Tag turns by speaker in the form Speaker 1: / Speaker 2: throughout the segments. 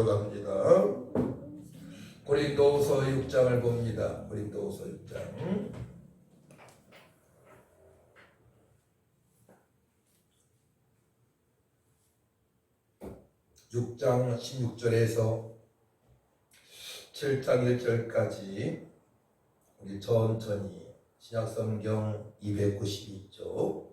Speaker 1: 보러 갑니다. 고린도후서 6장을 봅니다. 고린도후서 6장. 6장 16절에서 7장 1절까지 우리 천천히 신약성경 292쪽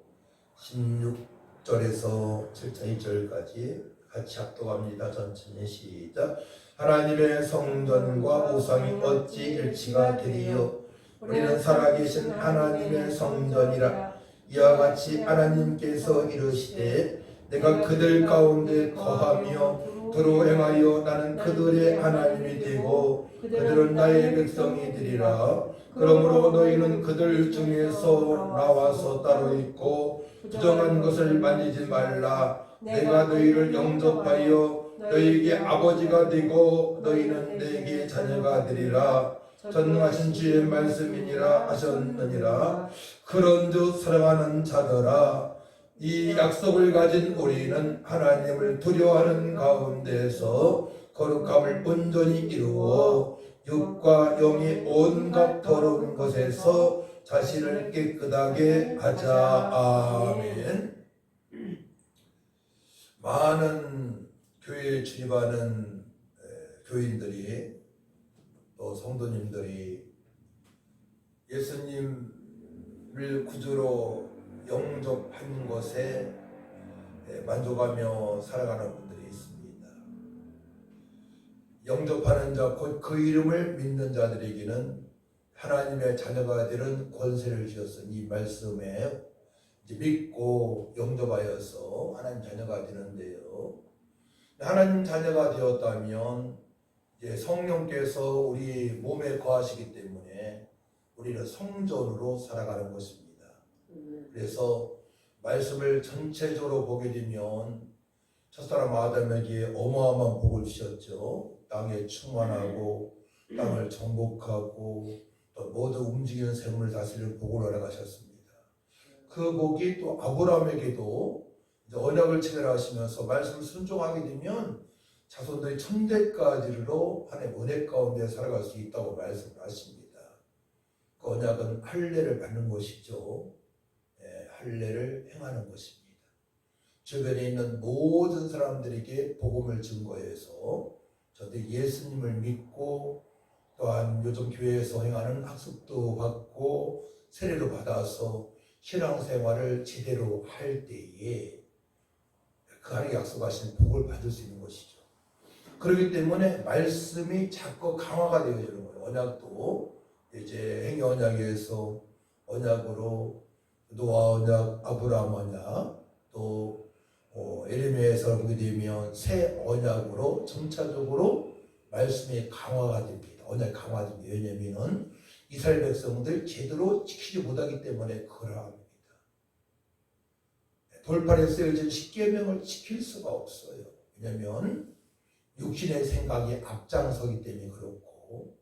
Speaker 1: 16절에서 7장 1절까지 같이 합독합니다. 천천히 시작. 하나님의 성전과 우상이 어찌 일치가 되리요? 우리는 살아계신 하나님의 성전이라. 이와 같이 하나님께서 이르시되 내가 그들 가운데 거하며 두루 행하여 나는 그들의 하나님이 되고 그들은 나의 백성이 되리라. 그러므로 너희는 그들 중에서 나와서 따로 있고 부정한 것을 만지지 말라. 내가 너희를 영접하여 너희에게 아버지가 되고 너희는 내게 자녀가 되리라. 전능하신 주의 말씀이니라 하셨느니라. 그런즉 사랑하는 자들아, 이 약속을 가진 우리는 하나님을 두려워하는 가운데서 거룩함을 온전히 이루어 육과 영이 온갖 더러운 것에서 자신을 깨끗하게 하자. 아멘. 많은 교회에 출입하는 교인들이 또 성도님들이 예수님을 구주로 영접한 것에 만족하며 살아가는 분들이 있습니다. 영접하는 자, 곧 그 이름을 믿는 자들에게는 하나님의 자녀가 되는 권세를 주셨으니 이 말씀에 이제 믿고 영접하여서 하나님 자녀가 되는데요. 하나님 자녀가 되었다면 이제 성령께서 우리 몸에 거하시기 때문에 우리는 성전으로 살아가는 것입니다. 그래서 말씀을 전체적으로 보게 되면 첫사람 아담에게 어마어마한 복을 주셨죠. 땅에 충만하고 땅을 정복하고 또 모두 움직이는 생물을 다스리는 복을 허락하셨습니다. 그 복이 또 아브라함에게도 언약을 체결하시면서 말씀을 순종하게 되면 자손들이 천대까지로 하나님의 은혜 가운데 살아갈 수 있다고 말씀을 하십니다. 그 언약은 할례를 받는 것이죠. 할례를 행하는 것입니다. 주변에 있는 모든 사람들에게 복음을 증거해서 저들 예수님을 믿고 또한 요즘 교회에서 행하는 학습도 받고 세례도 받아서 신앙생활을 제대로 할 때에 그 하나님 약속하신 복을 받을 수 있는 것이죠. 그렇기 때문에 말씀이 자꾸 강화가 되어지는 거예요. 언약도 이제 행위 언약에서 언약으로 노아 언약, 아브라함 언약, 또 에레미야에서 보게 되면 새 언약으로 점차적으로 말씀이 강화가 됩니다. 언약이 강화됩니다. 왜냐하면 이스라엘 백성들 제대로 지키지 못하기 때문에 그러합니다. 돌판에 쓰여진 십계명을 지킬 수가 없어요. 왜냐하면 육신의 생각이 앞장서기 때문에 그렇고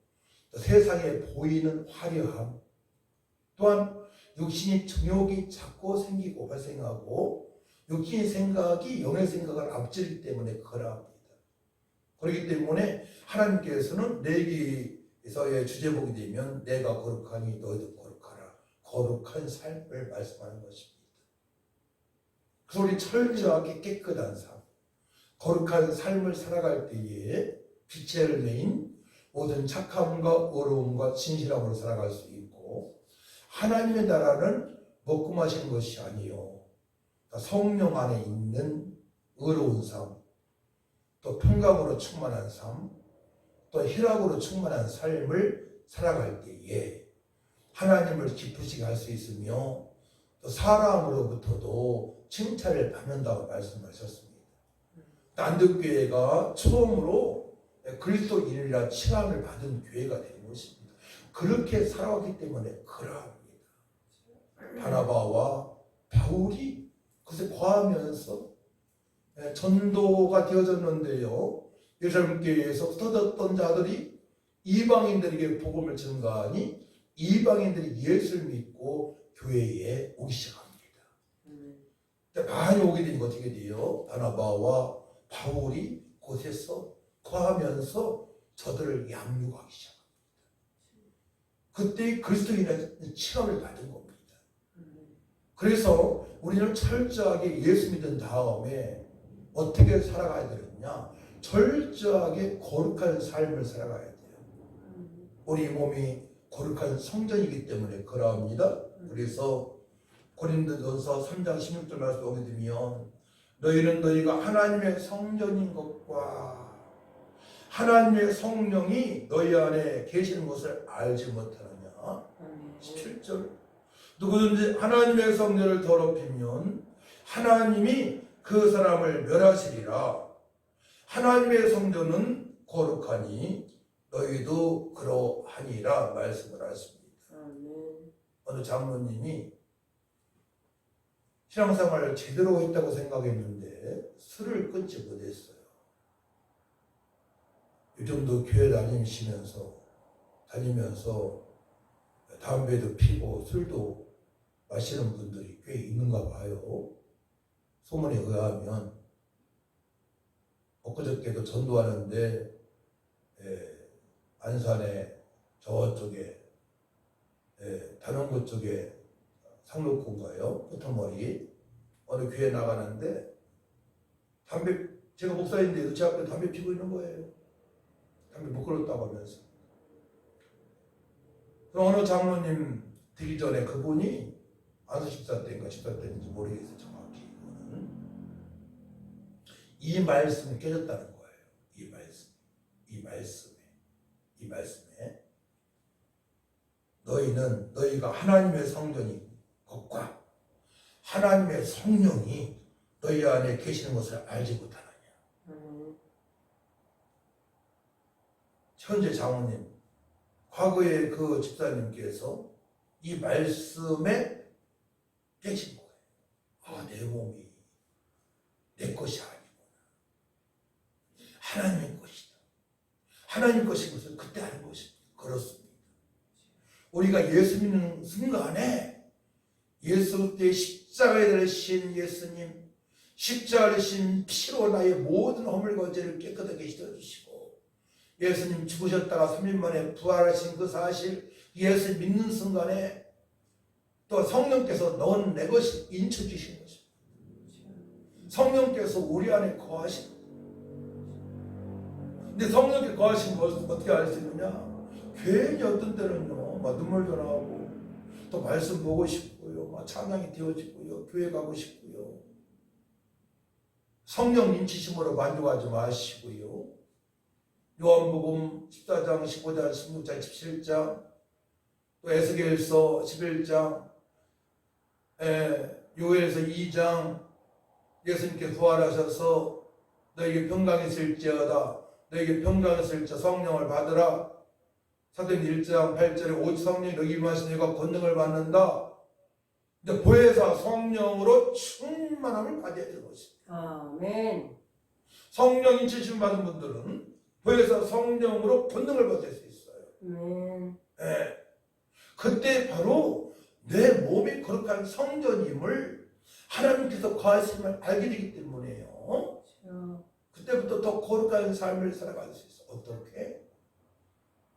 Speaker 1: 또 세상에 보이는 화려함 또한 육신이 정욕이 자꾸 생기고 발생하고 육신의 생각이 영의 생각을 앞지르기 때문에 그러합니다. 그렇기 때문에 하나님께서는 내게에서의 주제복이 되면 내가 거룩하니 너희도 거룩하라. 거룩한 삶을 말씀하는 것입니다. 그래서 우리 철저하게 깨끗한 삶, 거룩한 삶을 살아갈 때에 빛의 열매인 모든 착함과 의로움과 진실함으로 살아갈 수 있고 하나님의 나라는 먹고 마시는 것이 아니요 성령 안에 있는 의로운 삶, 또 평강으로 충만한 삶, 또 희락으로 충만한 삶을 살아갈 때에 하나님을 기쁘시게 할 수 있으며 또 사람으로부터도 칭찬을 받는다고 말씀하셨습니다. 안덕교회가 처음으로 그리스도인이라 칭함을 받은 교회가 된 것입니다. 그렇게 살아왔기 때문에 그러합니다. 바나바와 바울이 그것에 거하면서 전도가 되어졌는데요. 예루살렘 교회에서 터졌던 자들이 이방인들에게 복음을 증거하니 이방인들이 예수를 믿고 교회에 오기 시작합니다. 많이 오게 되니까 어떻게 돼요? 바나바와 바울이 곳에서 거하면서 저들을 양육하기 시작합니다. 그때 그리스도인의 체험을 받은 겁니다. 그래서 우리는 철저하게 예수 믿은 다음에 어떻게 살아가야 되느냐? 철저하게 거룩한 삶을 살아가야 돼요. 우리 몸이 거룩한 성전이기 때문에 그러합니다. 그래서 고린도전서 3장 16절 말씀 보게 되면 너희는 너희가 하나님의 성전인 것과 하나님의 성령이 너희 안에 계시는 것을 알지 못하느냐. 17절 누구든지 하나님의 성전을 더럽히면 하나님이 그 사람을 멸하시리라. 하나님의 성전은 거룩하니 너희도 그러하니라 말씀을 하십니다. 어느 장로님이 신앙생활을 제대로 했다고 생각했는데 술을 끊지 못했어요. 요즘도 교회 다니면서 담배도 피고 술도 마시는 분들이 꽤 있는가 봐요. 소문에 의하면 엊그저께도 전도하는데 안산에 저쪽에 단원고 쪽에 상록군가요? 끄트머리 어느 교회 나가는데 담배 제가 목사인데 제 앞에 담배 피고 있는 거예요. 담배 못 끊었다고 하면서. 어느 장로님 되기 전에 그분이 안수 14 때인가 14 때인지 모르겠어요. 정확히 이거는 이 말씀이 깨졌다는 거예요. 이 말씀에 너희가 하나님의 성전인 것과 하나님의 성령이 너희 안에 계시는 것을 알지 못하느냐. 현재 장로님 과거에 그 집사님께서 이 말씀에 깨진 거예요. 내 몸이 내 것이 아니구나. 하나님의 것이다. 하나님 것인 것을 그때 아는 것입니다. 그렇습니다. 우리가 예수 믿는 순간에 예수 때 십자가에 달리신 예수님, 십자가에 달리신 피로 나의 모든 허물과 죄를 깨끗하게 씻어주시고 예수님 죽으셨다가 3일 만에 부활하신 그 사실, 예수 믿는 순간에 또 성령께서 넌 내 것을 인쳐주신 것입니다. 성령께서 우리 안에 거하신 거예요. 근데 성령께 거하신 것을 어떻게 알 수 있느냐? 괜히 어떤 때는요, 막 눈물도 나오고, 또 말씀 보고 싶고요, 막 찬양이 되어지고요, 교회 가고 싶고요. 성령 인치심으로 만족하지 마시고요. 요한복음 14장, 15장, 16장, 17장, 또 에스겔서 11장, 요엘서 2장, 예수님께 부활하셔서 너에게 평강이 있을지어다, 너에게 평강이 있을지어다, 성령을 받으라. 사도행전 1장 8절에 오직 성령이 너에게 임하시니 너희가 권능을 받는다. 근데 보혜사 성령으로 충만함을 받아야 되는 것입니다.
Speaker 2: 아멘.
Speaker 1: 성령 인치심 받은 분들은 보혜사 성령으로 권능을 받을 수 있어요. 그때 바로 내 몸이 거룩한 성전임을 하나님께서 거하심을 알게 되기 때문에요. 그때부터 더 거룩한 삶을 살아갈 수 있어. 어떻게?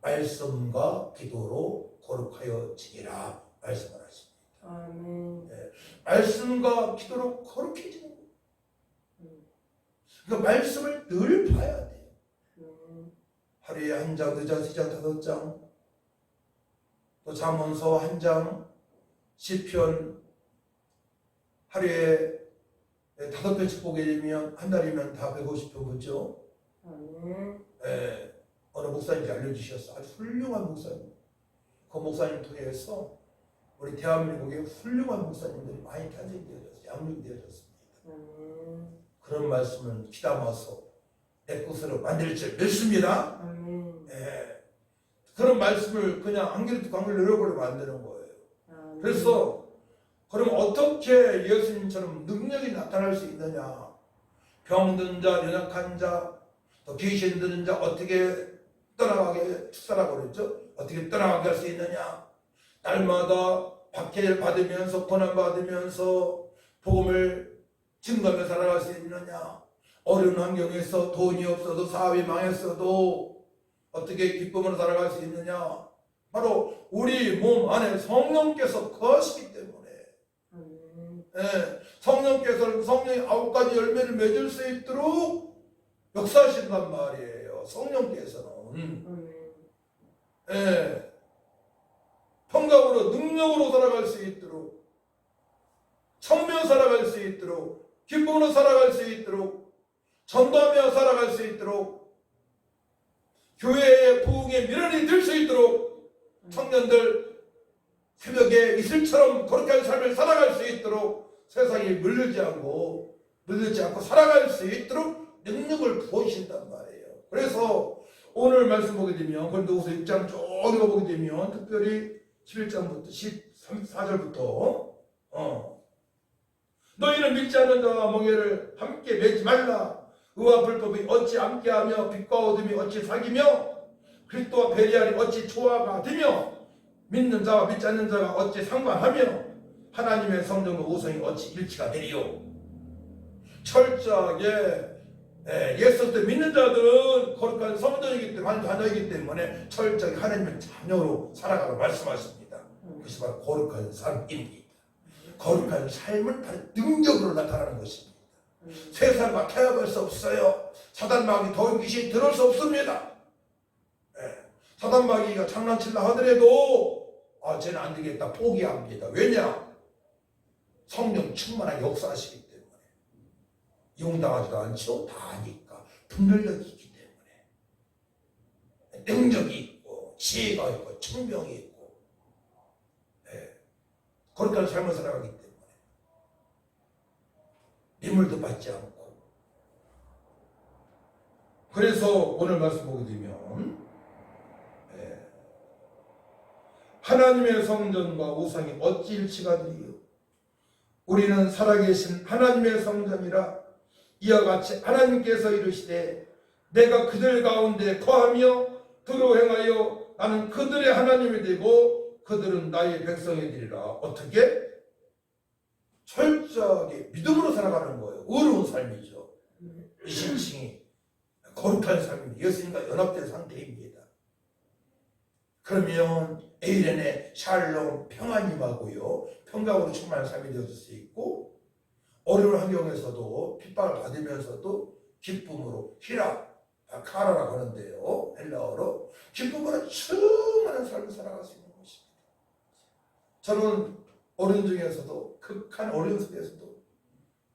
Speaker 1: 말씀과 기도로 거룩하여 지니라 말씀을 하십니다.
Speaker 2: 아멘.
Speaker 1: 말씀과 기도로 거룩해지는 거예요. 그러니까 말씀을 늘 봐야 돼요. 하루에 한 장, 두 장, 세 장, 다섯 장, 또 잠언서 한 장, 시편 하루에 5편씩 보게 되면 한 달이면 다 150편 보죠. 어느 목사님께 알려주셨어. 아주 훌륭한 목사님. 그 목사님 통해서 우리 대한민국에 훌륭한 목사님들이 많이 탄생이 되어졌어요. 양육이 되어졌습니다. 그런 말씀을 귀담아서 내 것으로 만들 줄 믿습니다. 그런 말씀을 그냥 한 귀로 듣고 한 귀로 잃어버려 만드는 거예요. 그래서 그럼 어떻게 예수님처럼 능력이 나타날 수 있느냐? 병든 자, 연약한 자, 또 귀신 드는 자 어떻게 떠나가게 축사라고 그랬죠? 어떻게 떠나가게 할 수 있느냐? 날마다 박해를 받으면서 고난 받으면서 복음을 증거하며 살아갈 수 있느냐? 어려운 환경에서 돈이 없어도 사업이 망했어도 어떻게 기쁨으로 살아갈 수 있느냐? 바로 우리 몸 안에 성령께서 거시기 때문에
Speaker 2: 아멘.
Speaker 1: 성령께서 성령의 9가지 열매를 맺을 수 있도록 역사하신단 말이에요. 성령께서는
Speaker 2: 아멘.
Speaker 1: 평강으로 능력으로 살아갈 수 있도록 청며 살아갈 수 있도록 기쁨으로 살아갈 수 있도록 전도하며 살아갈 수 있도록 교회의 부흥의 미련이 될 수 있도록 청년들 새벽에 이슬처럼 거룩한 삶을 살아갈 수 있도록 세상에 물들지 않고 살아갈 수 있도록 능력을 부어주신단 말이에요. 그래서 오늘 말씀 보게 되면 고린도후서 6장 쭉 읽어보게 되면 특별히 11장부터 14절부터 너희는 믿지 않는 자와 멍에를 함께 매지 말라. 의와 불법이 어찌 함께하며 빛과 어둠이 어찌 사귀며 그리스도와 베리알이 어찌 조화가 되며 믿는 자와 믿지 않는 자가 어찌 상관하며 하나님의 성령과 우성이 어찌 일치가 되리요. 철저하게 예수 때 믿는 자들은 거룩한 성도이기 때문에 한 자녀이기 때문에 철저히 하나님의 자녀로 살아가라고 말씀하십니다. 그것이 바로 거룩한 삶입니다. 거룩한 삶은 바로 능력으로 나타나는 것입니다. 세상과 타협할 수 없어요. 사단마귀 더운 귀신이 들어올 수 없습니다. 사단마귀가 장난칠라 하더라도 쟤는 안 되겠다 포기합니다. 왜냐? 성령 충만한 역사하시기 때문에 이용당하지도 않죠. 다 아니까 분별력이 있기 때문에 능력이 있고 지혜가 있고 청명이 있고 거룩한 삶을 살아가기 때문에 미물도 받지 않고 그래서 오늘 말씀 보게 되면 하나님의 성전과 우상이 어찌 일치가 되리요. 우리는 살아계신 하나님의 성전이라 이와 같이 하나님께서 이르시되 내가 그들 가운데 거하며 그로 행하여 나는 그들의 하나님이 되고 그들은 나의 백성이 되리라. 어떻게? 철저하게 믿음으로 살아가는 거예요. 의로운 삶이죠. 이 신칭이 거룩한 삶입니다. 예수님과 연합된 상태입니다. 그러면 에이렌의 샬롬 평안이 임하고요. 평강으로 충만한 삶이 되어질 수 있고 어려운 환경에서도 핍박을 받으면서도 기쁨으로 히라 카라라고 하는데요. 헬라어로 기쁨으로 충만한 삶을 살아갈 수 있는 것입니다. 저는 어려운 중에서도 극한 어려운 속에서도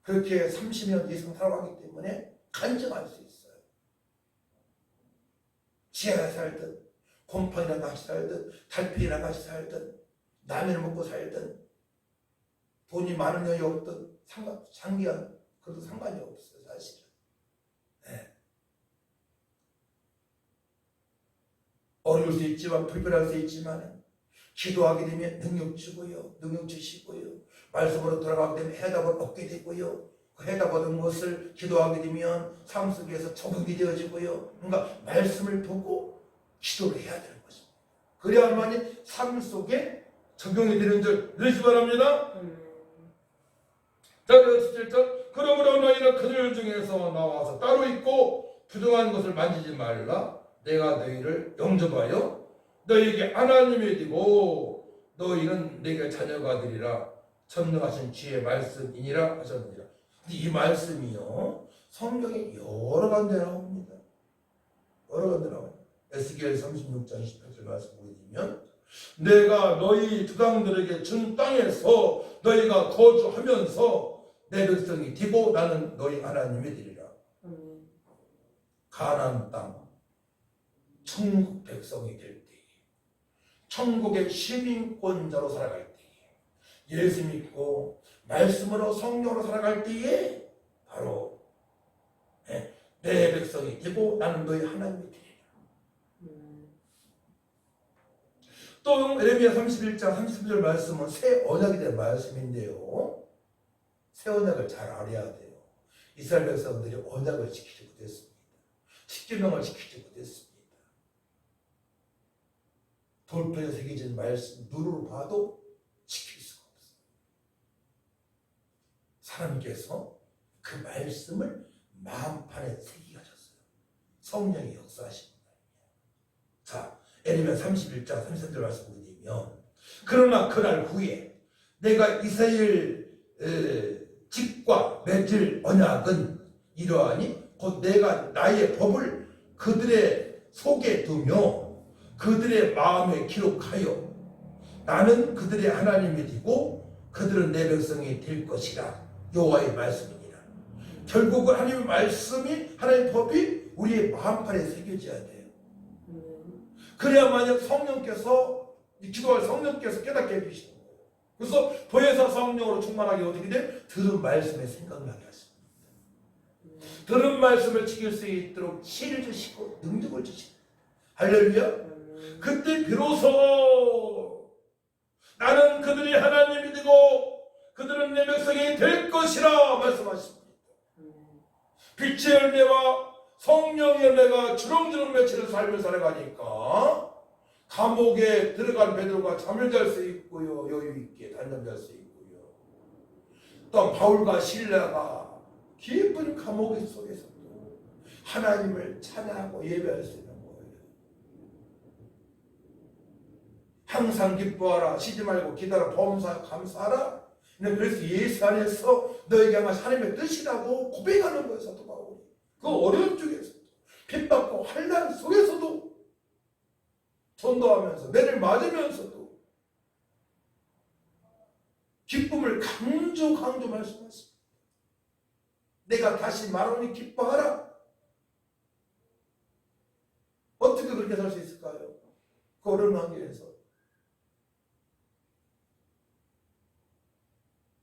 Speaker 1: 그렇게 30년 이상 살아가기 때문에 간증할 수 있어요. 지하에 살든 곰팡이랑 같이 살든 달팽이랑 같이 살든 라면을 먹고 살든 돈이 많은 여유 없든 장기간 그래도 상관이 없어요. 사실은. 어려울 수 있지만 불편할 수 있지만 기도하게 되면 능력 주고요. 능력 주시고요. 말씀으로 돌아가게 되면 해답을 얻게 되고요. 그 해답 얻은 것을 기도하게 되면 삶 속에서 적응이 되어지고요. 그러니까 말씀을 보고 기도를 해야 되는 것입니다. 그래야만이 삶 속에 적용이 되는 줄 믿으시 바랍니다. 자, 그래서 17절 그러므로 너희는 그들 중에서 나와서 따로 있고 부정한 것을 만지지 말라. 내가 너희를 영접하여 너희에게 하나님이 되고 너희는 내게 자녀가 되리라. 전능하신 주의 말씀이니라 하셨느니라. 이 말씀이요 성경에 여러 군데 나옵니다. 여러 군데 나와요. 에스겔 36장 18절 말씀 보게 되면 내가 너희 조상들에게 준 땅에서 너희가 거주하면서 내 백성이 되고 나는 너희 하나님이 되리라. 가나안 땅 천국 백성이 될 때에 천국의 시민권자로 살아갈 때에 예수 믿고 말씀으로 성령으로 살아갈 때에 바로 내 백성이 되고 나는 너희 하나님이 되리라. 또 에레미야 31장 30절 말씀은 새 언약에 대한 말씀인데요. 새 언약을 잘 알아야 돼요. 이스라엘 백성들이 언약을 지키지 못했습니다. 십계명을 지키지 못했습니다. 돌판에 새겨진 말씀 눈으로 봐도 지킬 수가 없어요. 하나님께서 그 말씀을 마음판에 새기게 하셨어요. 성령이 역사하십니다. 자, 예레미야 31장 33절 말씀 보게 되면 그러나 그날 후에 내가 이스라엘 집과 맺을 언약은 이러하니 곧 내가 나의 법을 그들의 속에 두며 그들의 마음에 기록하여 나는 그들의 하나님이 되고 그들은 내 백성이 될 것이라. 여호와의 말씀이니라. 결국은 하나님의 말씀이 하나님의 법이 우리의 마음판에 새겨져야 돼요. 그래야 만약 성령께서 기도할 성령께서 깨닫게 해주시는 거예요. 그래서 보혜사 성령으로 충만하게 어떻게 돼? 들은 말씀에 생각나게 하십니다. 들은 말씀을 지킬 수 있도록 지혜를 주시고 능력을 주시고 할렐루야. 그때 비로소 나는 그들이 하나님이 되고 그들은 내 백성이 될 것이라 말씀하십니다. 빛의 열매와 성령의 열매가 주렁주렁 맺히는 삶을 살아가니까 감옥에 들어간 베드로가 잠을 잘 수 있고요, 여유 있게 단잠잘 수 있고요. 또 바울과 실라가 깊은 감옥 속에서도 하나님을 찬양하고 예배할 수 있는 거예요. 항상 기뻐하라, 쉬지 말고 기다려, 범사 감사하라. 그래서 예수 안에서 너에게 아마 하나님의 뜻이라고 고백하는 거예요, 사도 바울이. 그 어려운 중에서도 핍받고 환난 속에서도 전도하면서 매를 맞으면서도 기쁨을 강조 말씀하십니다. 내가 다시 말하니 기뻐하라. 어떻게 그렇게 살 수 있을까요? 그 어려운 환경에서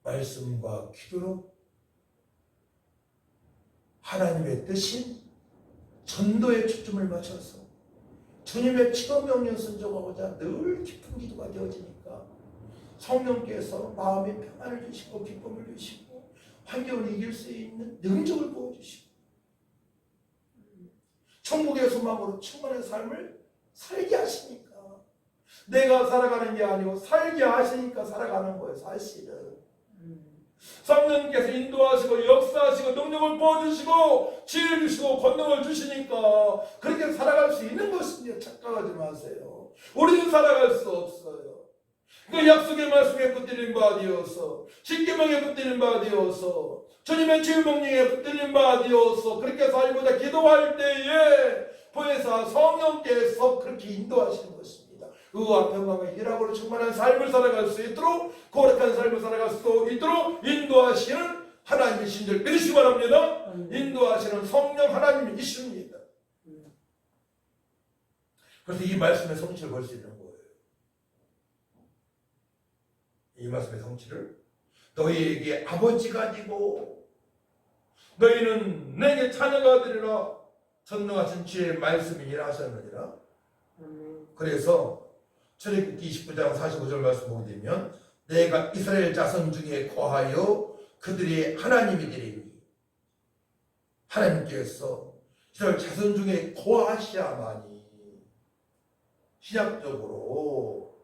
Speaker 1: 말씀과 기도로 하나님의 뜻인 전도에 초점을 맞춰서 주님의 체험명령 순종하고자 늘 깊은 기도가 되어지니까 성령께서 마음의 평안을 주시고 기쁨을 주시고 환경을 이길 수 있는 능력을 부어주시고 천국의 소망으로 충만한 삶을 살게 하시니까 내가 살아가는 게 아니고 살게 하시니까 살아가는 거예요. 사실은 성령께서 인도하시고 역사하시고 능력을 부어주시고 지혜를 주시고 권능을 주시니까 그렇게 살아갈 수 있는 것입니다. 착각하지 마세요. 우리는 살아갈 수 없어요. 그 약속의 말씀에 붙들린 바 되어서 십계명에 붙들린 바 되어서 주님의 질명령에 붙들린 바 되어서 그렇게 살고자 기도할 때에 보혜사 성령께서 그렇게 인도하시는 것입니다. 의와 평강과 희락으로 충만한 삶을 살아갈 수 있도록 거룩한 삶을 살아갈 수 있도록 인도하시는 하나님이신 줄 믿으시기 바랍니다. 인도하시는 성령 하나님이십니다. 그래서 이 말씀의 성취를 볼 수 있는 거예요. 이 말씀의 성취를 너희에게 아버지가 되고 너희는 내게 자녀가 되리라 전능하신 주의 말씀이니라 하셨느니라. 그래서 출애굽기 29장 45절 말씀 보게 되면 내가 이스라엘 자손 중에 거하여 그들의 하나님이 되리니 하나님께서 이스라엘 자손 중에 거하셔야만이 신약적으로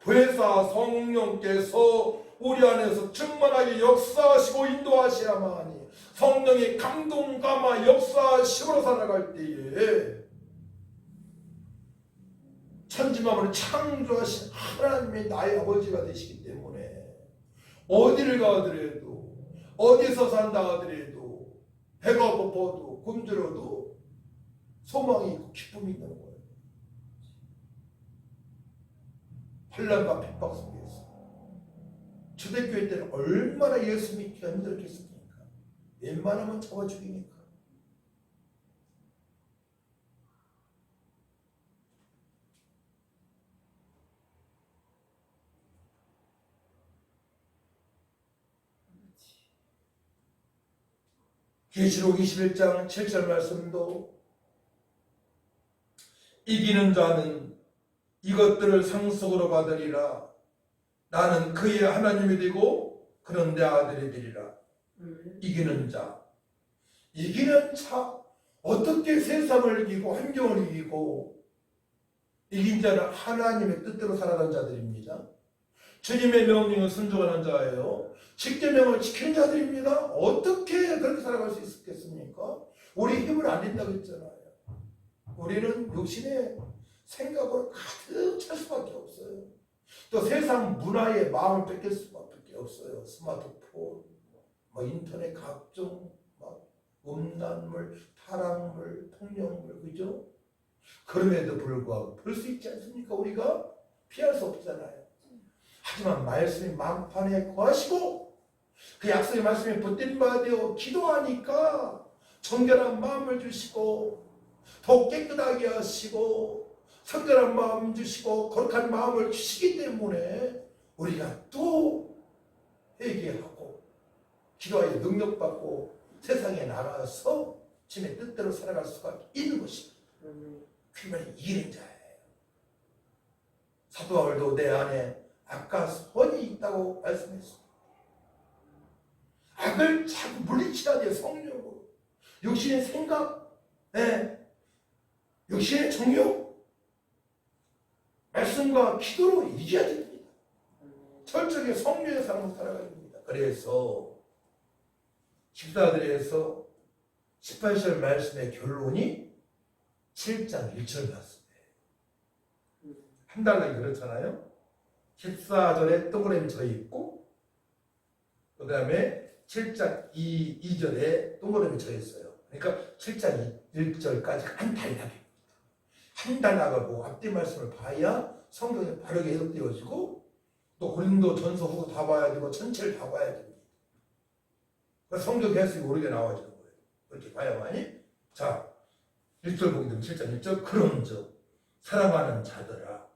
Speaker 1: 보혜사 성령께서 우리 안에서 충만하게 역사하시고 인도하셔야만이 성령의 감동 감화 역사하심으로 살아갈 때에 천지만물을 창조하신 하나님이 나의 아버지가 되시기 때문에 어디를 가더라도 어디서 산다 하더라도 배가 고파도 굶주려도 소망이 있고 기쁨이 있는 거예요. 환난과 핍박 속에서 초대교회 때는 얼마나 예수 믿기가 힘들겠습니까? 웬만하면 잡아 죽이니까. 계시록 21장 7절 말씀도 이기는 자는 이것들을 상속으로 받으리라. 나는 그의 하나님이 되고 그는 내 아들이 되리라. 이기는 자. 이기는 자. 어떻게 세상을 이기고 환경을 이기고 이긴 자는 하나님의 뜻대로 살아가는 자들입니다. 주님의 명령을 순종하는 자예요. 십계명을 지키는 자들입니다. 어떻게 그렇게 살아갈 수 있겠습니까? 우리 힘을 안 낸다고 했잖아요. 우리는 욕심의 생각으로 가득 찰 수밖에 없어요. 또 세상 문화에 마음을 뺏길 수밖에 없어요. 스마트폰, 인터넷 각종 음란물, 타락물, 폭력물, 그죠? 그럼에도 불구하고 볼 수 있지 않습니까? 우리가 피할 수 없잖아요. 하지만 말씀이 만판에 거하시고 그 약속의 말씀에 붙들림 받아 기도하니까 정결한 마음을 주시고 더 깨끗하게 하시고 성결한 마음 주시고 거룩한 마음을 주시기 때문에 우리가 또 회개하고 기도하여 능력받고 세상에 나가서 주님의 뜻대로 살아갈 수가 있는 것입니다. 그말이 이기는 자예요. 사도 바울도 내 안에 악과 선이 있다고 말씀했습니다. 악을 자꾸 물리쳐야 돼요. 성령으로. 육신의 생각, 육신의 정욕, 말씀과 기도로 이겨야 됩니다. 철저하게 성령의 사람으로 살아가야 됩니다. 그래서 집사들에서 18절 말씀의 결론이 7장 1절 말씀이에요. 한 달락이 그렇잖아요. 14절에 동그라미 쳐 있고 그 다음에 7장 2절에 동그라미 쳐 있어요. 그러니까 7장 1절까지 한 단락입니다. 한 단락을 보고 앞뒤 말씀을 봐야 성경에 바르게 해석되어지고 또 고린도 전서 후서 다 봐야 되고 전체를 다 봐야 됩니다. 그래서 성경 해석이 오르게 나와지는 거예요. 그렇게 봐야만이. 자, 1절 보게 되면 7장 1절 그런즉 사랑하는 자들아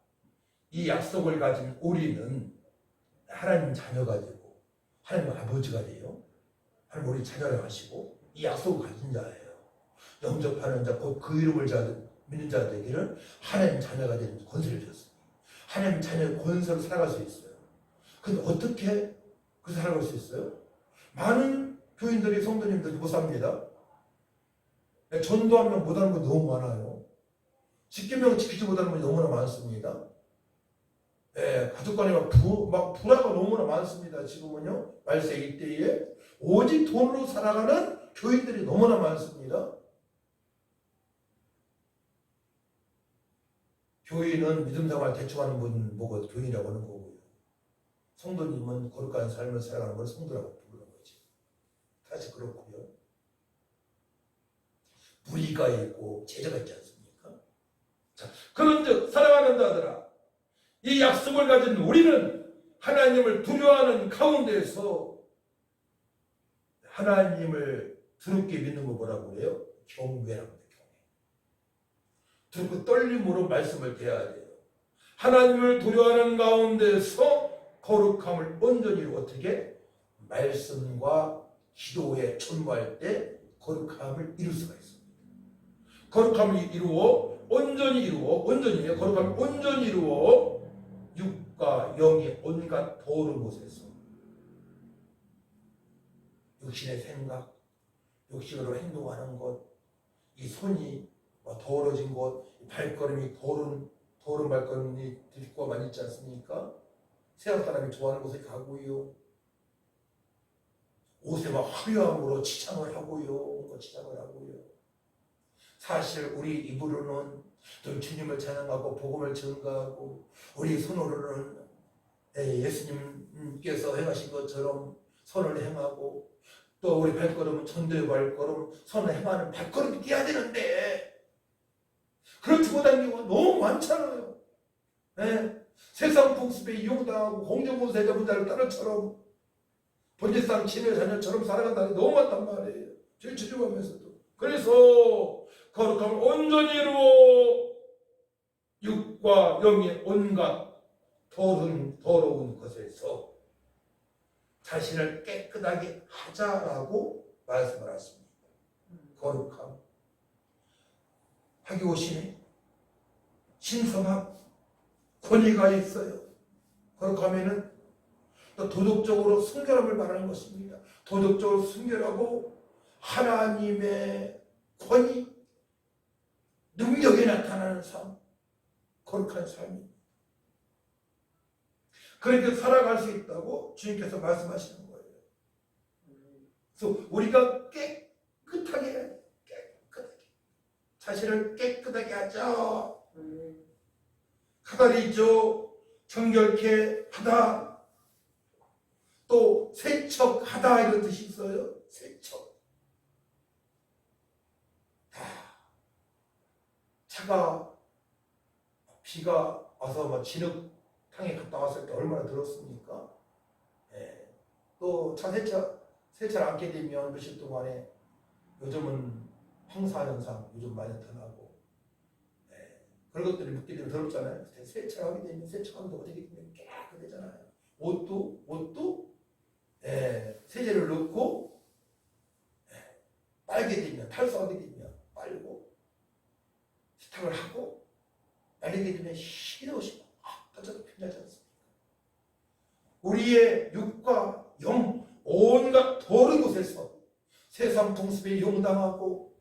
Speaker 1: 이 약속을 가진 우리는 하나님 자녀가 되고 하나님 아버지가 돼요. 하나님 우리 자녀를 하시고 이 약속을 가진 자예요. 영접하는 자 곧 그 이름을 믿는 자 되기를 하나님 자녀가 되는 권세를 주셨습니다. 하나님 자녀의 권세로 살아갈 수 있어요. 근데 어떻게 그 살아갈 수 있어요? 많은 교인들이 성도님들이 못 삽니다. 전도하면 못하는 건 너무 많아요. 십계명 지키지 못하는 건 너무나 많습니다. 가족 간에 막 불화가 너무나 많습니다. 지금은요, 말세 이때에 오직 돈으로 살아가는 교인들이 너무나 많습니다. 교인은 믿음 생활 대충 하는 분 보고 교인이라고 하는 거고요. 성도님은 거룩한 삶을 살아가는 걸 성도라고 부르는 거지. 사실 그렇고요. 무리가 있고 제자가 있지 않습니까? 자, 그런즉 사랑하는 자들아 이 약속을 가진 우리는 하나님을 두려워하는 가운데에서 하나님을 두렵게 믿는 거 뭐라고 그래요? 경외라고 해요. 두렵고 떨림으로 말씀을 대해야 돼요. 하나님을 두려워하는 가운데서 거룩함을 온전히 어떻게? 말씀과 기도에 전무할 때 거룩함을 이룰 수가 있습니다. 거룩함을 이루어 온전히 이루어 온전히요. 거룩함을 온전히 이루어 육과 영이 온갖 더러운 곳에서 육신의 생각, 육신으로 행동하는 것, 이 손이 더러워진 것, 발걸음이 더러운 발걸음이 들고 많이 있지 않습니까? 세상 사람이 좋아하는 곳에 가고요. 옷에 막 화려함으로 치장을 하고요. 치장을 하고요. 사실 우리 입으로는 또 주님을 찬양하고 복음을 전가하고 우리 손으로는 예수님께서 행하신 것처럼 선을 행하고 또 우리 발걸음은 전도의 발걸음, 선을 행하는 발걸음이 뛰어야 되는데 그렇지 못한 경우가 너무 많잖아요. 세상 풍습에 이용당하고 공중분쇄 자분자를 따르처럼 번제상 친의 자녀처럼 살아간다는 게 너무 많단 말이에요. 저희 주님하면서도. 그래서 거룩함을 온전히 이루어 육과 영의 온갖 더러운 것에서 자신을 깨끗하게 하자라고 말씀을 하십니다. 거룩함. 하기오심이 신성함, 권위가 있어요. 거룩함에는 또 도덕적으로 순결함을 말하는 것입니다. 도덕적으로 순결하고 하나님의 권위, 능력이 나타나는 삶, 거룩한 삶입니다. 그렇게 살아갈 수 있다고 주님께서 말씀하시는 거예요. 그래서 우리가 깨끗하게 자신을 깨끗하게 하자. 하다리죠. 정결케 하다. 또 세척하다 이런 뜻이 있어요. 세척. 차가 비가 와서 막 진흙탕에 갔다 왔을 때 얼마나 들었습니까? 예. 또 차 세차를 않게 되면 며칠 동안에 요즘은 황사 현상 요즘 많이 나타나고 그런 것들이 묻게 되면 더럽잖아요. 세차를 하게 되면 세척하는데 어떻게 되면 깨끗해지잖아요. 옷도 세제를 넣고 빨게 되면 탈수하게 되면 빨고 세탁을 하고 말리게 되면 신의 옷이 떠져도 편하지 않습니까? 우리의 육과 영 온갖 더러운 곳에서 세상 풍습에 용당하고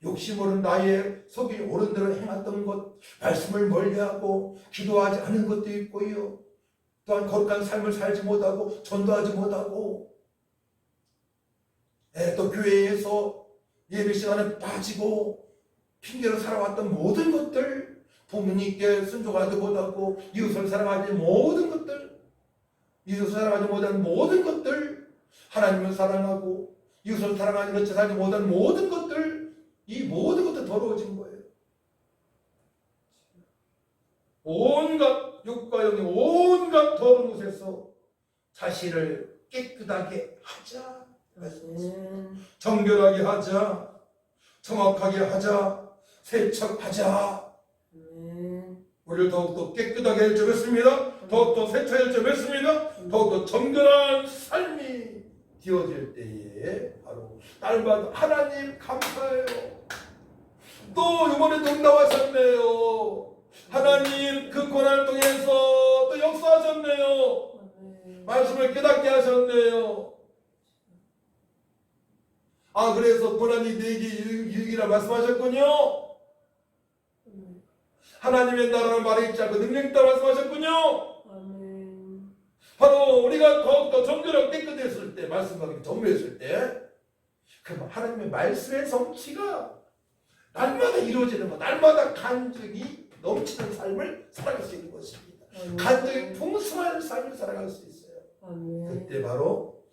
Speaker 1: 욕심으로 나의 속이 옳은 대로 행했던 것, 말씀을 멀리하고 기도하지 않은 것도 있고요. 또한 거룩한 삶을 살지 못하고 전도하지 못하고 또 교회에서 예배 시간에 빠지고 핑계로 살아왔던 모든 것들, 부모님께 순종하지 못하고 이웃을 사랑하지 모든 것들, 이웃을 사랑하지 못한 모든 것들, 하나님을 사랑하고 이웃을 사랑하지 못하지 못한 모든 것들, 이 모든 것도 더러워진 거예요. 온갖 육과 영의 온갖 더러운 곳에서 자신을 깨끗하게 하자. 정결하게 하자. 정확하게 하자. 세척하자. 우리를 더욱더 깨끗하게 할 줄 믿습니다. 더욱더 세척할 줄 믿습니다. 더욱더 정결한 삶이 되어질 때에 바로 날마다 하나님 감사해요. 또 이번에도 응답하셨네요. 하나님 그 고난을 통해서 또 역사하셨네요. 말씀을 깨닫게 하셨네요. 그래서 고난이 내게 유익이라 말씀하셨군요. 하나님의 나라는 말에 있지 않고 능력 있다 말씀하셨군요. 바로 우리가 더욱더 정결하고 깨끗했을 때, 말씀하기 정밀했을 때, 그 하나님의 말씀의 성취가 날마다 이루어지는 것, 날마다 간증이 넘치는 삶을 살아갈 수 있는 것입니다. 간증이 풍성한 삶을 살아갈 수 있어요. 그때 바로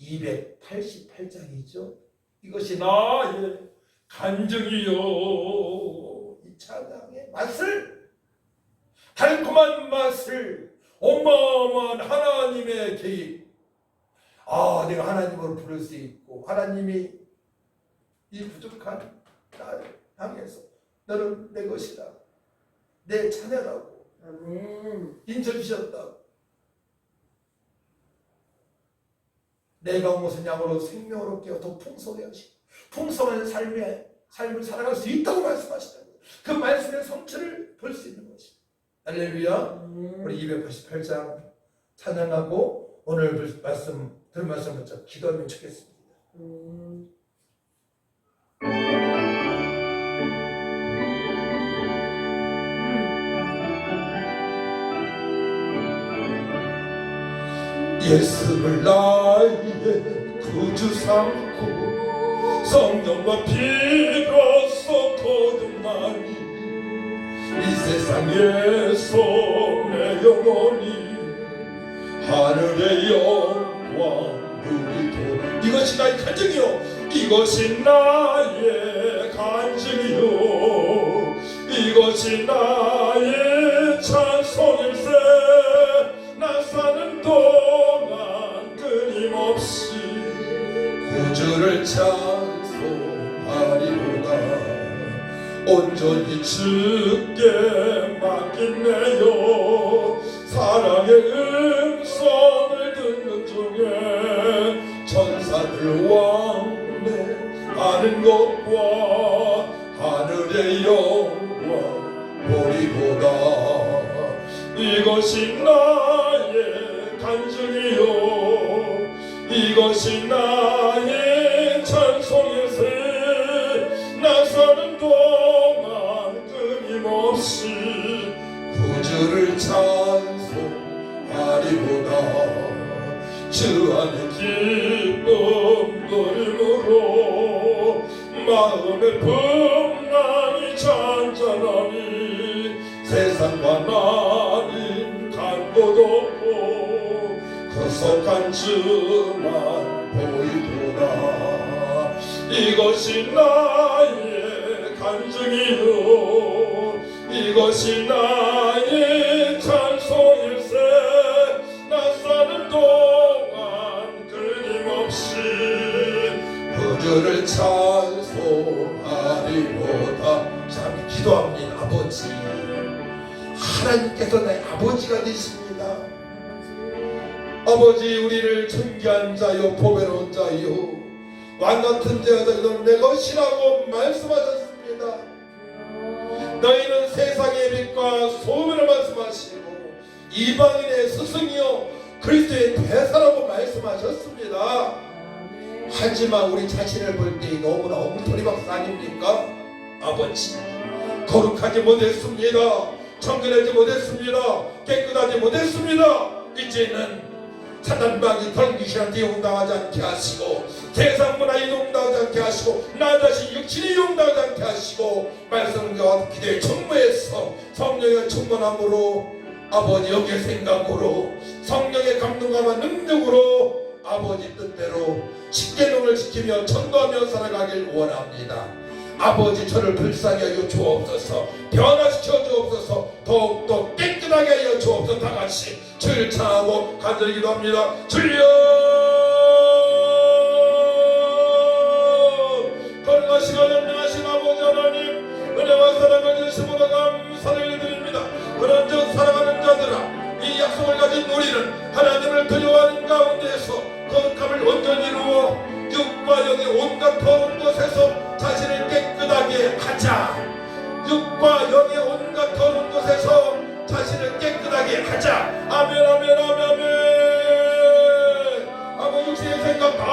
Speaker 1: 288장이죠. 이것이 나의 간증이요. 이 찬양의 맛을, 달콤한 맛을, 어마어마한 하나님의 계획. 내가 하나님으로 부를 수 있고, 하나님이 이 부족한 나를 향해서 너는 내 것이다, 내 자녀라고 인쳐주셨다. 내가 온 것은 양으로 생명을 얻게 더 풍성해 하시고 풍성한 삶을 살아갈 수 있다고 말씀하시다고. 그 말씀의 성취를 볼 수 있는 것입니다. 할렐루야. 우리 288장 찬양하고 오늘 들은 말씀부터 기도하면 좋겠습니다. 예수를 나의 구주 삼고 성령과 피로써 거듭나니 이 세상에서 내 영혼이 하늘의 영광 누리도록. 이것이 나의 간증이요. 이것이 나의 간증이요. 이것이 나의 찬송일세. 나 사는 동안 끊임없이 구주를 찬송하리로다. 온전히 주께 맡긴내요. 사랑의 음성을 듣는 중에 천사들 왕래하는 것과 하늘의 영광 보리보다. 이것이 나의 간증이요. 이것이 나의 찬송일세. 나 사는 동안 끊임없이 구주를 찬송하리로다.
Speaker 3: 마음의 풍랑이 잔잔하니 세상과 나는 간 곳 없고 구석한쯤만 보이도다. 이것이 나의 간증이요 이것이 나의 찬송일세. 나 사는 동안 끊임없이
Speaker 1: 구주를 찬송하리로다. 참 기도합니다. 아버지, 하나님께서 내 아버지가 되십니다. 아버지, 우리를 존귀한 자요 보배로운 자요 왕같은 자가 되기를 내 것이라고 말씀하셨습니다. 너희는 세상의 빛과 소문을 말씀하시고 이방인의 스승이요 그리스도의 대사라고 말씀하셨습니다. 하지만 우리 자신을 볼 때 너무나 엉터리 박사 아닙니까? 아버지, 거룩하지 못했습니다. 청결하지 못했습니다. 깨끗하지 못했습니다. 이제는 사단방이 덜기신한테 용당하지 않게 하시고 세상 문화에 용당하지 않게 하시고 나 자신 육신이 용당하지 않게 하시고 말씀과 기도에 충만해서 성령의 충만함으로 아버지 영의 생각으로 성령의 감동과 능력으로 아버지 뜻대로 십계명을 지키며 전도하며 살아가길 원합니다. 아버지, 저를 불쌍히 하여 주옵소서. 변화시켜 주옵소서. 더욱더 깨끗하게 하여 주옵소서. 다같이 주를 찬하고 간절히 기도합니다. 주여, 거룩하시고 연명하신 아버지 하나님, 은혜와 사랑을 주심으로 감사를 드립니다. 그런즉 사랑하는 자들아, 이 약속을 가진 우리는 하나님을 두려워하는 가운데서 거룩함을 온전히 이루어 육과 영의 온갖 더러운 곳에서 자신을 깨끗하게 하자. 육과 영의 온갖 더러운 곳에서 자신을 깨끗하게 하자. 아멘, 아멘, 아멘, 아멘. 아무 육신의 생각 다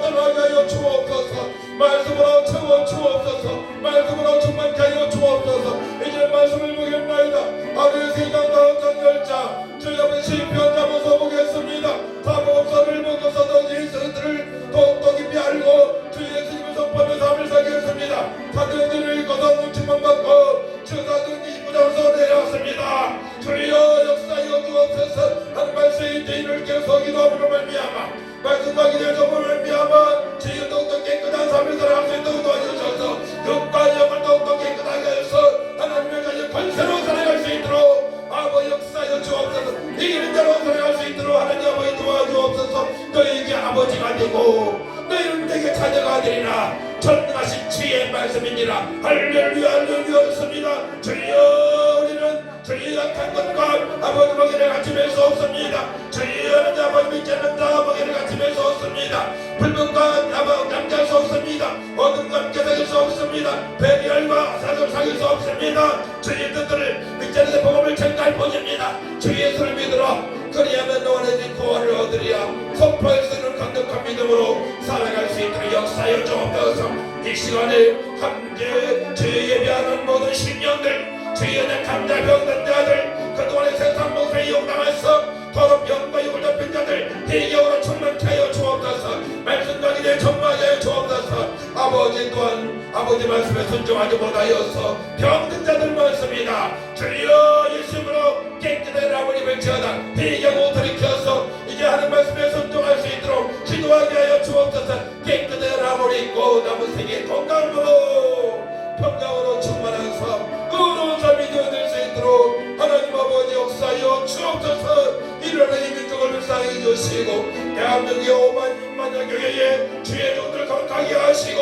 Speaker 1: 떠나게 하여 주옵소서. 말씀으로 채워 주옵소서. 말씀으로 충만케 하여 주옵소서. 이제 말씀을 보겠나이다. 하루의 세장 9장 10장 주의 아버지 시편 잡아서 보겠습니다. 사복음서를 보고서도 예수들을 더욱더 깊이 알고 주 예수님을 선포하며 삶을 살겠습니다. 사도행전을 읽어서 뭉침만 받고 주 사도행 29장서 내려왔습니다. 주여 역사여 주옵소서. 한 말씀의 죄인을 계속 기도함으로 말미암아 말씀과 기도의 전부를 말미암아 주여 더욱더 깨끗한 삶을 살아갈 수 있도록 도와주셔서 육과 영을 더욱더 깨끗하게 해서 하나님의 자녀 권세로 살아갈 수 있도록 아버지 역사여 주옵소서. 이기는 자로 살아갈 수 있도록 하나님 아버지 도와주옵소서. 너희에게 아버지가 되고 너희는 내게 자녀가 되리라. 전능하신 주의 말씀이니라. 할렐루야, 할렐루야. 습니다. 주여, 우리는 주의 약한 것과 아버지 먹이를 같이 뵐 수 없습니다. 주여, 아버지 믿지 않는 자 먹이를 같이 뵐 수 없습니다. 불법과 남자할 수 없습니다. 어둠과 함께 사귈 수 없습니다. 배리알과 사설 사귈 수 없습니다. 주의 뜻들을 믿지 않는 복음을 전가할 뿐입니다. 주 예수를 믿으라. 그리하면 너희는 구원을 얻으리라. 선포할 수 있는 강력한 믿음으로 살아갈 수 있도록 역사여 주옵소서. 이 시간에 함께 주의 예배하는 모든 신령들, 주의 연약한 자, 병든 자들, 그동안의 세상 목소리에 용당해서 더럽 영과 육을 덮인 자들 대경으로 충만케 하여 주옵소서. 말씀과 기도에 전무하게 하여 주옵소서. 아버지 또한 아버지 말씀에 순종하지 못하여서 병든 자들 많습니다. 주여 예수님으로 깨끗한 아버지 벨치하다 대경으로 돌이켜서 이제 하는 말씀에 순종할 수 있도록 기도하게 하여 주옵소서. 깨끗한 아버지 있고 남은 세계 건강으로 평강으로 충만한 삶, 의로운 삶이 되어질 수 있도록 하나님 아버지 역사여 주옵소서. 일어나 이 민족을 불쌍히 주시고 대한민국의 5만 6만여 교회에 주의 종들을 거룩하게 하시고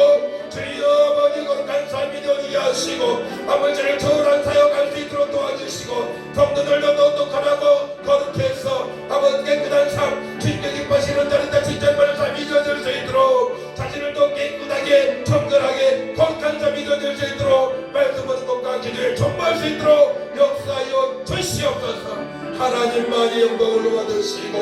Speaker 1: 주여 아버지 거룩한 삶이 되어지게 하시고 아버지를 초월한 사역할 수 있도록 도와주시고 성도들도 똑똑하고 거룩해서 아버지 깨끗한 삶, 주님께 기뻐하시는 자리다 진짜의 삶이 되어질 수 있도록 자신을 더 깨끗하게 청결하게 거룩한 삶이 되어질 수 있도록 말씀하는 것과 기도에 전무할 수 있도록 역사여 주시옵소서. 하나님만이 영광을 받으시고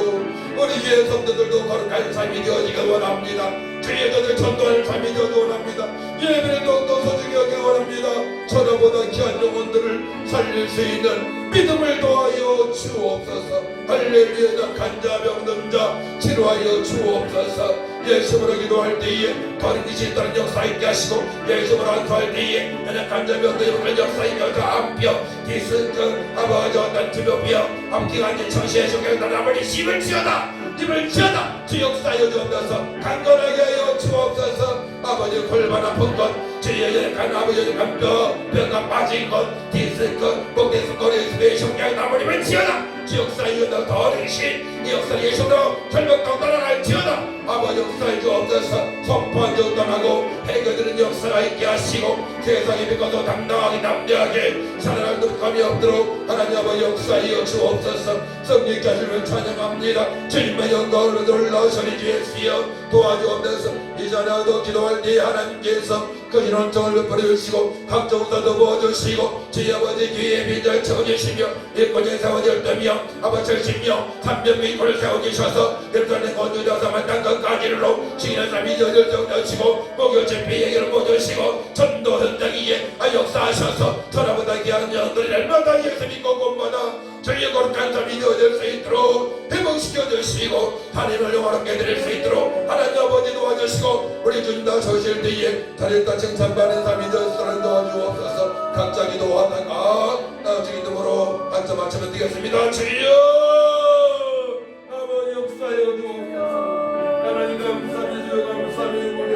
Speaker 1: 우리 주의 성도들도 거룩한 삶이 되어지길 원합니다. 주의 도들 전도하는 삶이 되어지길 원합니다. 예배를 더욱더 소중히 하길 원합니다. 천하보다 귀한 영혼들을 살릴 수 있는 믿음을 도하여 주옵소서. 할렐루야. 약한 자 병든 자 치료하여 주옵소서.
Speaker 3: 예수님으로 기도할 때에 다른 빛이 있다는 역사 있게 하시고 예수님으로 안수할 때에 연약한 자병도 이런 역사 있게 하시고 암병 디스크 아버지 어떤 투병병 암기관지 청시해 주겠다 아버지 힘을 지어다 힘을 지어다 주 역사여 주옵소서 강건하게 하여 주옵소서 아버지 골반 아픈 것 주의 연약한 아버지 연약한 뼈가 빠진 것 디스크 목대 수거리 수배胸腔 아버님을 지어다 주 역사여 더 어르신 이 역사를 예수로 절벽도 따라갈 지어다 아버지 역사해 주옵소서 선포한 적 떠나고 해결되는 역사가 있게 하시고 세상에 믿어도 당당하게 담대하게 살아날 감이 없도록 하나님 아버지 역사해 주옵소서 성령께 하시면 찬양합니다 주님의 영광으로 놀라우시니 주시여 도와주옵소서 이 자녀도 기도할 때 하나님께서 그 인원성을 버려주시고 각종 우산도 부어주시고 주의 아버지 귀에 빈절 채워주시며 일꾼의 세워질 때며 아버지 70명 300명의 골을 세워주셔서 예루살렘 건조자서 만난 것까지로 주인의 삶이 저절 정하시고 목요제 비행기를 모주시고 전도 현장위에 역사하셔서 천하보다 귀한 영들이 날마다 예수 믿고 곳마다 저희의 거룩한 삶이 이어질 수 있도록 회복시켜 주시고 하나님을 영화롭게 드릴 수 있도록 하나님 아버지 도와주시고 우리 주님 다 서실 때에 다리다 칭찬받는 삶이 되었으는 도와주옵소서 각자 기도하다가 나중에 이름으로 앉아 마치면 되겠습니다 주여 아버지 역사여 주옵소서 하나님 감사합니다 주여 감사합니다 우리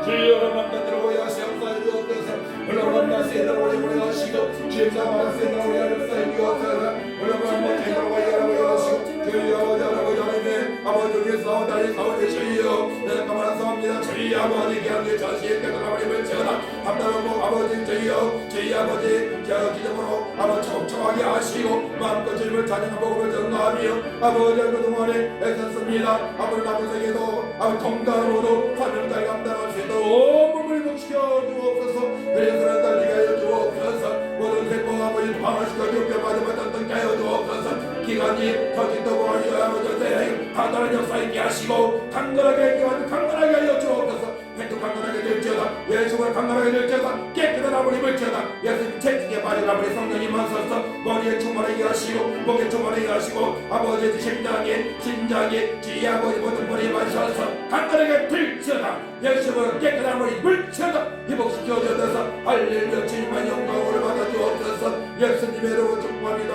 Speaker 3: 주여 만나들어 야시옵소서 주옵소서 물론 만나세요 우리 하시고 주님과 만나세요 우리 하시고 주옵소서 물론 만나세요 우리 하시고 주여 아버지 하나님 아버지 싸우다니 싸우니 주여 내가 감사합니다 주여 아버지 기한의 자식의 아버님을 지어라 합당하고 아버지 주여 주여 아버지 기념으로 아버지 촘촘하게 하시고 마음껏 주님을 찬양하고 복음을 전가하며 아버지 그동안에 애썼습니다 아버지 아버지에게도 아버지 건강으로도 사명을 감당할 수 있도록 몸을 복시켜 주옵소서 그래서 달리게 하여 주옵소서 모든 세포 아버지 방어시켜 주옵게 받아봤던 하여 주옵소서 기간이 터진다고 하여 아버지 강건한 역사 있게 하시고 강건하게 하여 주옵소서 또 강건하게 될지어다 예수를 강건하게 될지어다 깨끗한 아버님을 지어다 예수님 채찍에 바른 아버지 성령이 만서서 머리에 충만하게 하시고 목에 충만하게 하시고 아버지 심장에 주의 아버지 모든 머리에 만서서 강건하게 될지어다 예수를 깨끗한 아버님을 지어다 회복시켜 주옵소서 할렐루야 주님만 영광을 받아 주옵소서 예수님의 이름으로 축복합니다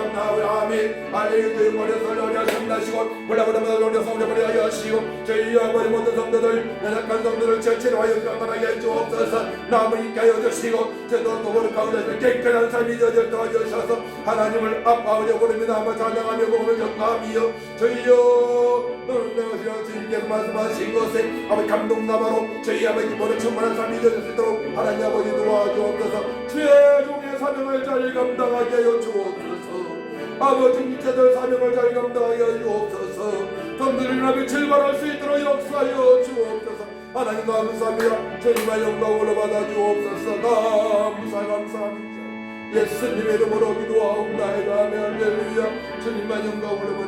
Speaker 3: 아멘 할렐루야 머리에서 노래 성나시고 올라보다마다 노래서 올려버려 하시고 저희 아버지 모든 성도들 연약한 성도들 전체로 하여 강건하게 해 주옵소서 남을 있게 하여 주시고 저도 도보를 가운데 깨끗한 삶이 되어질 도와주셔서 하나님을 아파하려 부릅니다 아마 찬양하며 복음을 전가하며 저희여 너는 내가 주님께서 말씀하신 것에 아버지 감동나마로 저희 아버지 모든 충만한 삶이 되어질 수 있도록 하나님 아버지 도와주옵소서 최종의 사명을 잘 감당하게 하여 주옵소서 아버지 육체들 사명을 잘 감당하게 하여 주옵소서 성들이나 출발할 수 있도록 역사하여 주옵소서 하나님 감사합니다 주님의 영광으로 받아 주옵소서 감사합니다 예수님의 이름으로 기도하옵나이다 할렐루야 주님의 영광으로